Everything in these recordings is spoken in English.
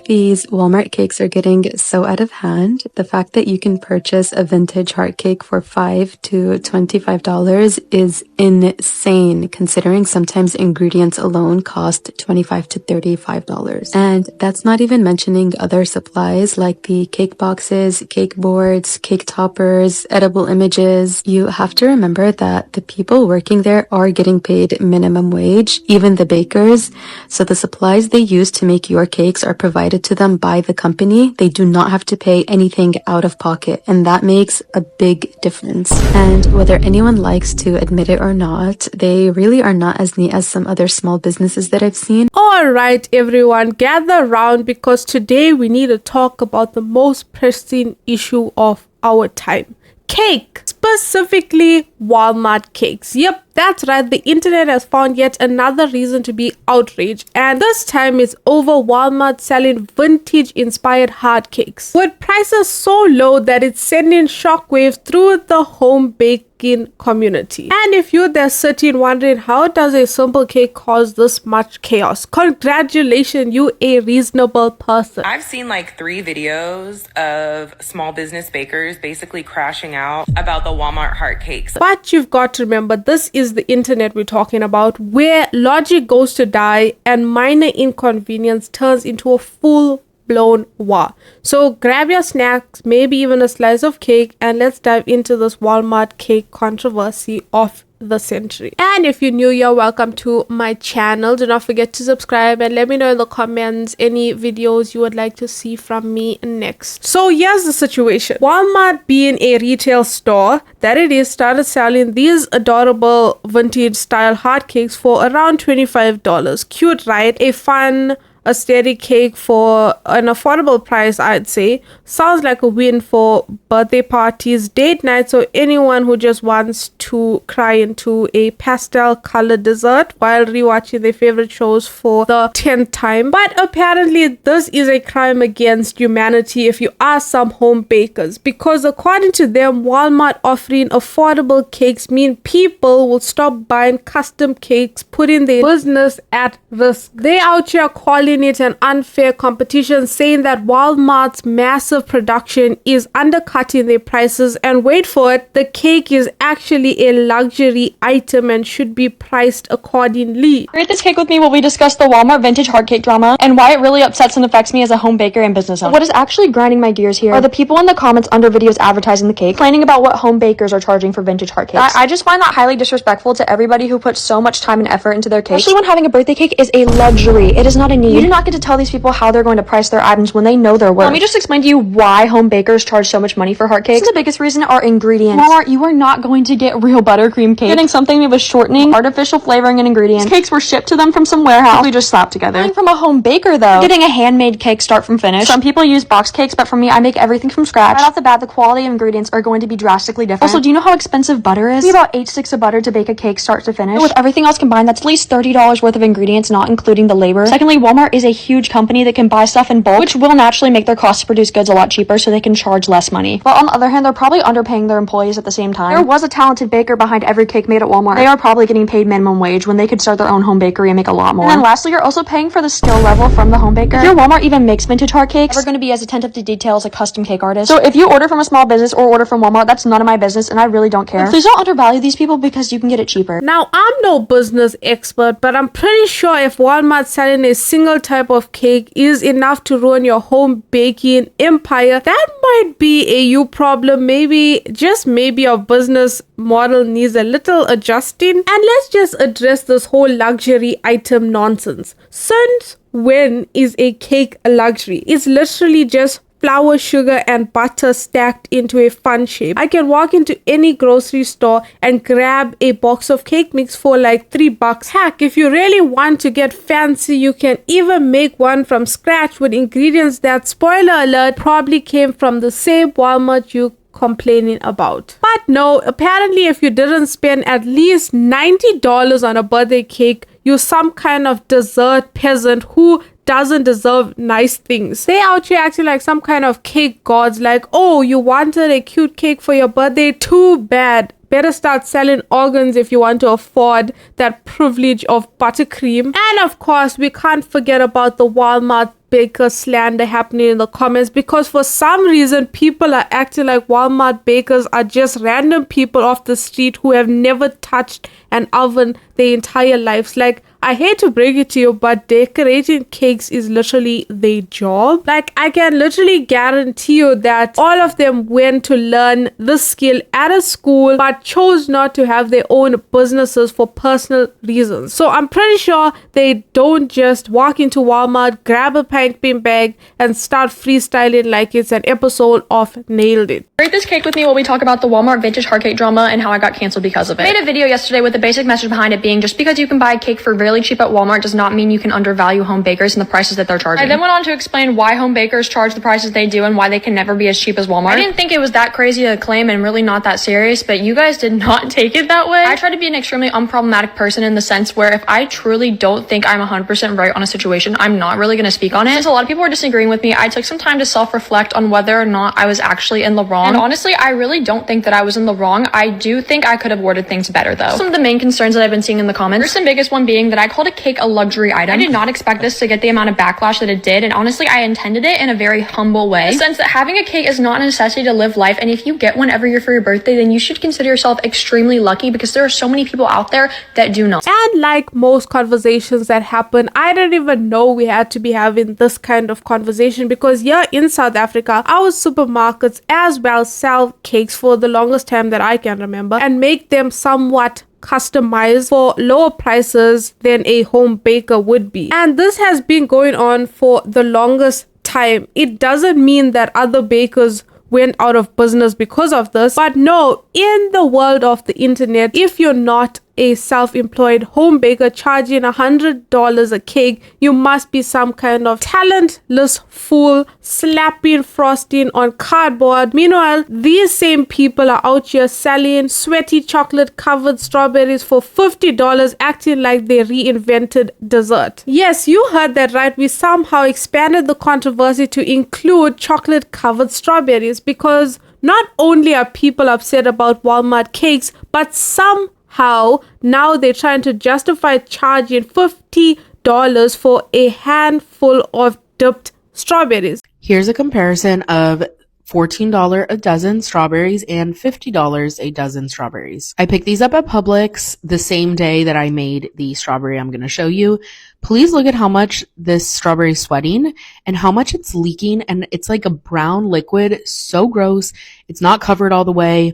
These Walmart cakes are getting so out of hand. The fact that you can purchase a vintage heart cake for $5 to $25 is insane, considering sometimes ingredients alone cost $25 to $35. And that's not even mentioning other supplies like the cake boxes, cake boards, cake toppers, edible images. You have to remember that the people working there are getting paid minimum wage, even the bakers. So the supplies they use to make your cakes are provided to them by the company. They do not have to pay anything out of pocket, and that makes a big difference. And whether anyone likes to admit it or not, they really are not as neat as some other small businesses that I've seen. Alright everyone, gather round because today we need to talk about the most pressing issue of our time. Cake, specifically Walmart cakes. Yep, that's right, the internet has found yet another reason to be outraged, and this time it's over Walmart selling vintage inspired hard cakes with prices so low that it's sending shockwaves through the home baking community. And if you're there sitting wondering how does a simple cake cause this much chaos, congratulations, you a reasonable person. I've seen like 3 videos of small business bakers basically crashing out about the Walmart heart cakes. But you've got to remember, this is the internet we're talking about, where logic goes to die and minor inconvenience turns into a full-blown war. So grab your snacks, maybe even a slice of cake, and let's dive into this Walmart cake controversy of the century. And if you're new, you're welcome to my channel. Do not forget to subscribe and let me know in the comments any videos you would like to see from me next. So here's the situation. Walmart, being a retail store that it is, started selling these adorable vintage style hotcakes for around $25. Cute, right? A fun aesthetic cake for an affordable price, I'd say. Sounds like a win for birthday parties, date nights, or anyone who just wants to cry into a pastel colored dessert while rewatching their favorite shows for the 10th time. But apparently this is a crime against humanity if you ask some home bakers, because according to them, Walmart offering affordable cakes mean people will stop buying custom cakes, putting their business at risk. They out here calling it an unfair competition, saying that Walmart's massive production is undercutting their prices, and wait for it, the cake is actually a luxury item and should be priced accordingly. Create this cake with me while we discuss the Walmart vintage hard cake drama and why it really upsets and affects me as a home baker and business owner. What is actually grinding my gears here are the people in the comments under videos advertising the cake, complaining about what home bakers are charging for vintage hard cakes. I just find that highly disrespectful to everybody who puts so much time and effort into their cake, especially when having a birthday cake is a luxury. It is not a need. You do not get to tell these people how they're going to price their items when they know their worth. Let me just explain to you why home bakers charge so much money for hard cakes. The biggest reason are ingredients. Walmart, you are not going to get real buttercream cake. Getting something made with shortening, artificial flavoring, and ingredients. These cakes were shipped to them from some warehouse. We just slapped together. Coming from a home baker though, getting a handmade cake start from finish. Some people use box cakes, but for me, I make everything from scratch. Right off the bat, the quality of ingredients are going to be drastically different. Also, do you know how expensive butter is? It's about 8 sticks of butter to bake a cake start to finish. And with everything else combined, that's at least $30 worth of ingredients, not including the labor. Secondly, Walmart is a huge company that can buy stuff in bulk, which will naturally make their cost to produce goods a lot cheaper, so they can charge less money. But on the other hand, they're probably underpaying their employees at the same time. There was a talented baker behind every cake made at Walmart. They are probably getting paid minimum wage when they could start their own home bakery and make a lot more. And then lastly, you're also paying for the skill level from the home baker. If your Walmart even makes vintage hard cakes, they're going to be as attentive to detail as a custom cake artist. So if you order from a small business or order from Walmart, that's none of my business, and I really don't care. But please don't undervalue these people because you can get it cheaper. Now, I'm no business expert, but I'm pretty sure if Walmart selling a single type of cake is enough to ruin your home baking empire, that might be a you problem. Maybe, just maybe, your business model needs a little adjusting. And let's just address this whole luxury item nonsense. Since when is a cake a luxury? It's literally just flour, sugar, and butter stacked into a fun shape. I can walk into any grocery store and grab a box of cake mix for like $3. Heck, if you really want to get fancy, you can even make one from scratch with ingredients that, spoiler alert, probably came from the same Walmart you complaining about. But no, apparently if you didn't spend at least $90 on a birthday cake, you're some kind of dessert peasant who doesn't deserve nice things. They out here acting like some kind of cake gods, like, oh, you wanted a cute cake for your birthday? Too bad. Better start selling organs if you want to afford that privilege of buttercream. And of course, we can't forget about the Walmart baker slander happening in the comments, because for some reason people are acting like Walmart bakers are just random people off the street who have never touched an oven their entire lives. Like, I hate to break it to you, but decorating cakes is literally their job. Like, I can literally guarantee you that all of them went to learn this skill at a school but chose not to have their own businesses for personal reasons. So I'm pretty sure they don't just walk into Walmart, grab a paint bag, and start freestyling like it's an episode of Nailed It. Rate this cake with me while we talk about the Walmart vintage heart cake drama and how I got canceled because of it. I made a video yesterday with the basic message behind it being just because you can buy a cake for really cheap at Walmart does not mean you can undervalue home bakers and the prices that they're charging. I then went on to explain why home bakers charge the prices they do and why they can never be as cheap as Walmart. I didn't think it was that crazy to claim and really not that serious, but you guys did not take it that way. I try to be an extremely unproblematic person in the sense where if I truly don't think I'm 100% right on a situation, I'm not really going to speak on it. Since a lot of people were disagreeing with me, I took some time to self-reflect on whether or not I was actually in the wrong. And honestly, I really don't think that I was in the wrong. I do think I could have worded things better though. Some of the main concerns that I've been seeing in the comments, first and biggest one being that I called a cake a luxury item. I did not expect this to get the amount of backlash that it did, and honestly, I intended it in a very humble way. In the sense that having a cake is not a necessity to live life, and if you get one every year for your birthday, then you should consider yourself extremely lucky because there are so many people out there that do not. And like most conversations that happen, I didn't even know we had to be having this kind of conversation because here in South Africa, our supermarkets as well sell cakes for the longest time that I can remember and make them somewhat customized for lower prices than a home baker would be. And this has been going on for the longest time. It doesn't mean that other bakers went out of business because of this, but no, in the world of the internet, if you're not a self-employed home baker charging $100 a cake, you must be some kind of talentless fool slapping frosting on cardboard. Meanwhile, these same people are out here selling sweaty chocolate covered strawberries for $50, acting like they reinvented dessert. Yes, you heard that right. We somehow expanded the controversy to include chocolate covered strawberries because not only are people upset about Walmart cakes, but somehow now they're trying to justify charging $50 for a handful of dipped strawberries. Here's a comparison of $14 a dozen strawberries and $50 a dozen strawberries. I picked these up at Publix the same day that I made the strawberry I'm going to show you. Please look at how much this strawberry is sweating and how much it's leaking, and it's like a brown liquid. So gross. It's not covered all the way.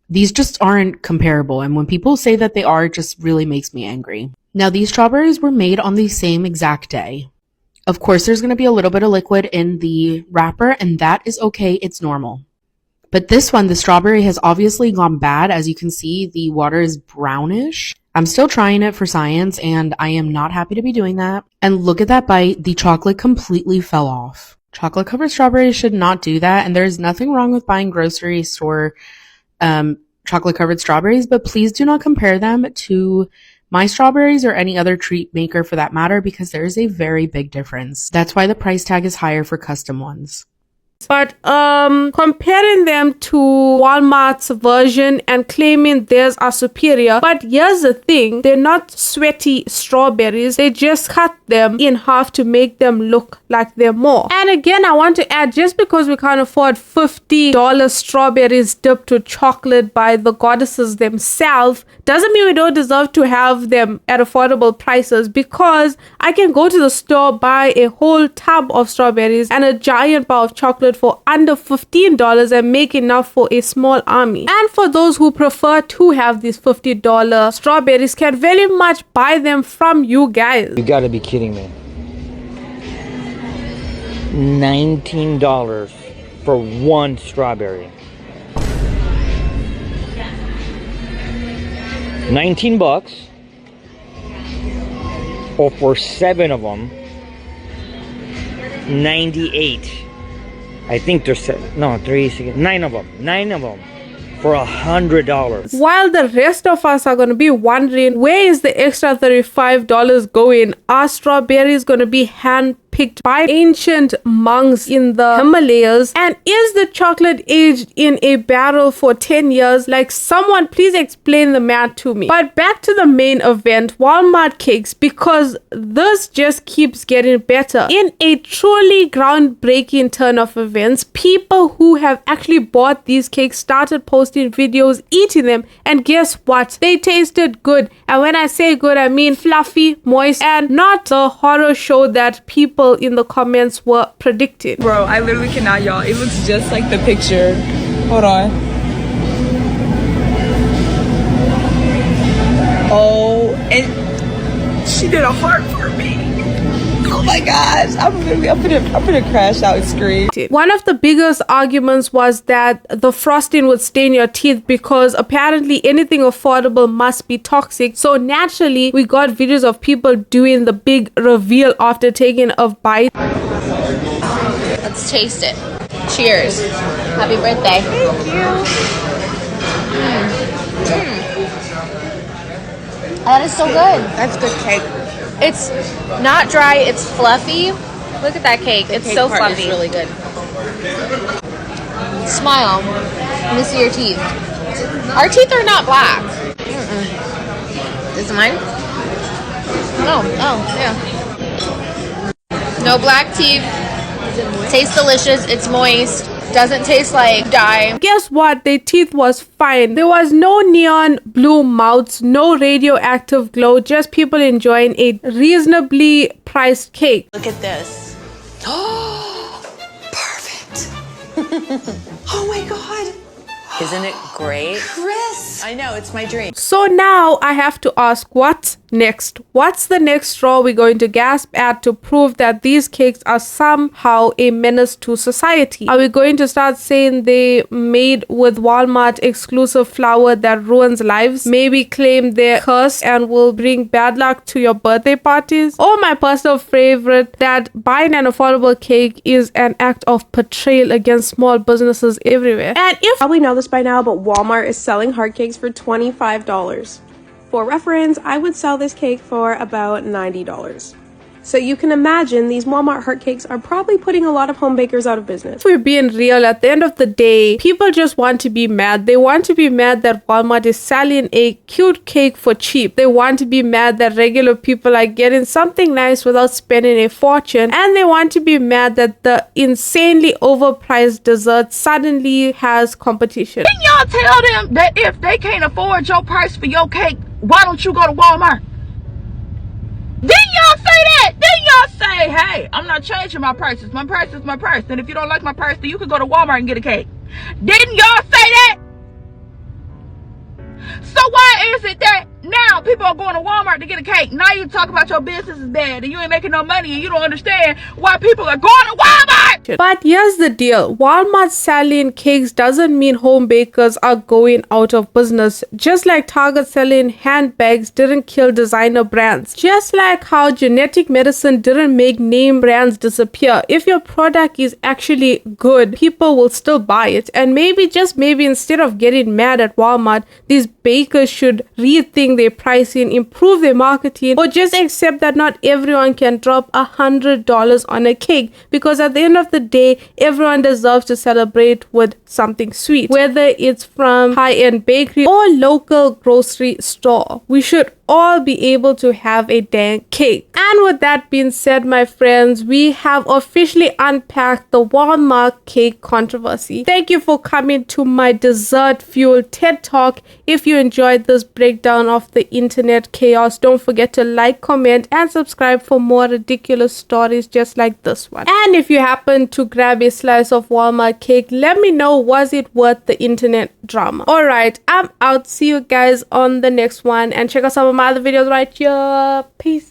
These just aren't comparable, and when people say that they are, it just really makes me angry. Now, these strawberries were made on the same exact day. Of course, there's going to be a little bit of liquid in the wrapper, and that is okay. It's normal. But this one, the strawberry has obviously gone bad. As you can see, the water is brownish. I'm still trying it for science, and I am not happy to be doing that. And look at that bite. The chocolate completely fell off. Chocolate covered strawberries should not do that, and there's nothing wrong with buying grocery store chocolate covered strawberries, but please do not compare them to my strawberries or any other treat maker for that matter, because there is a very big difference. That's why the price tag is higher for custom ones. But comparing them to Walmart's version and claiming theirs are superior. But here's the thing, they're not sweaty strawberries. They just cut them in half to make them look like they're more. And again, I want to add, just because we can't afford $50 strawberries dipped with chocolate by the goddesses themselves doesn't mean we don't deserve to have them at affordable prices, because I can go to the store, buy a whole tub of strawberries and a giant bar of chocolate for under $15 and make enough for a small army. And for those who prefer to have these $50 strawberries, can very much buy them from you guys. You gotta be kidding me. $19 for one strawberry. 19 bucks, or for 7 of them, 98. I think there's 9 of them. 9 of them for $100. While the rest of us are going to be wondering, where is the extra $35 going? Are strawberries going to be hand-picked picked by ancient monks in the Himalayas? And is the chocolate aged in a barrel for 10 years? Like, someone please explain the math to me. But back to the main event, Walmart cakes, because this just keeps getting better. In a truly groundbreaking turn of events, people who have actually bought these cakes started posting videos eating them, and guess what? They tasted good. And when I say good, I mean fluffy, moist, and not the horror show that people in the comments were predicting. Bro, I literally cannot, y'all. It looks just like the picture. Hold on. Oh, and she did a heart for me. Oh my gosh, I'm gonna crash out and scream. One of the biggest arguments was that the frosting would stain your teeth because apparently anything affordable must be toxic. So naturally, we got videos of people doing the big reveal after taking a bite. Let's taste it. Cheers. Happy birthday. Thank you. That is so good. That's good cake. It's not dry, it's fluffy. Look at that cake. It's cake so part fluffy. is really good. Smile. Let me see your teeth. Our teeth are not black. This is mine? Oh, yeah. No black teeth. Tastes delicious. It's moist. Doesn't taste like dye. Guess what? Their teeth was fine. There was no neon blue mouths, no radioactive glow, just people enjoying a reasonably priced cake. Look at this. Oh, perfect. Oh my God. Isn't it great? Chris. I know, it's my dream. So now I have to ask, what's next? What's the next straw we're going to gasp at to prove that these cakes are somehow a menace to society? Are we going to start saying they made with Walmart exclusive flour that ruins lives? Maybe claim they're cursed and will bring bad luck to your birthday parties? Or my personal favorite, that buying an affordable cake is an act of betrayal against small businesses everywhere. And if Probably know this by now, but Walmart is selling heart cakes for $25. For reference, I would sell this cake for about $90. So you can imagine these Walmart heart cakes are probably putting a lot of home bakers out of business. if we're being real, at the end of the day, people just want to be mad. They want to be mad that Walmart is selling a cute cake for cheap. They want to be mad that regular people are getting something nice without spending a fortune. And they want to be mad that the insanely overpriced dessert suddenly has competition. Didn't y'all tell them that if they can't afford your price for your cake, why don't you go to Walmart? Didn't y'all say that? Didn't y'all say, hey, I'm not changing my prices. My price is my price. And if you don't like my price, then you can go to Walmart and get a cake. Didn't y'all say that? So why is it that now people are going to Walmart to get a cake? Now you talk about your business is bad and you ain't making no money and you don't understand why people are going to Walmart. But here's the deal. Walmart selling cakes doesn't mean home bakers are going out of business. Just like Target selling handbags didn't kill designer brands. Just like how genetic medicine didn't make name brands disappear. If your product is actually good, people will still buy it. And maybe, just maybe, instead of getting mad at Walmart, these bakers should rethink their pricing, improve their marketing, or just accept that not everyone can drop $100 on a cake, because at the end of the day, everyone deserves to celebrate with something sweet, whether it's from high-end bakery or local grocery store. We should all be able to have a dang cake. And with that being said, my friends, we have officially unpacked the Walmart cake controversy. Thank you for coming to my dessert fueled TED Talk. If you enjoyed this breakdown of the internet chaos, don't forget to like, comment, and subscribe for more ridiculous stories just like this one. And if you happen to grab a slice of Walmart cake, let me know, was it worth the internet drama? Alright, I'm out. See you guys on the next one, and check out some of my other videos right here. Peace.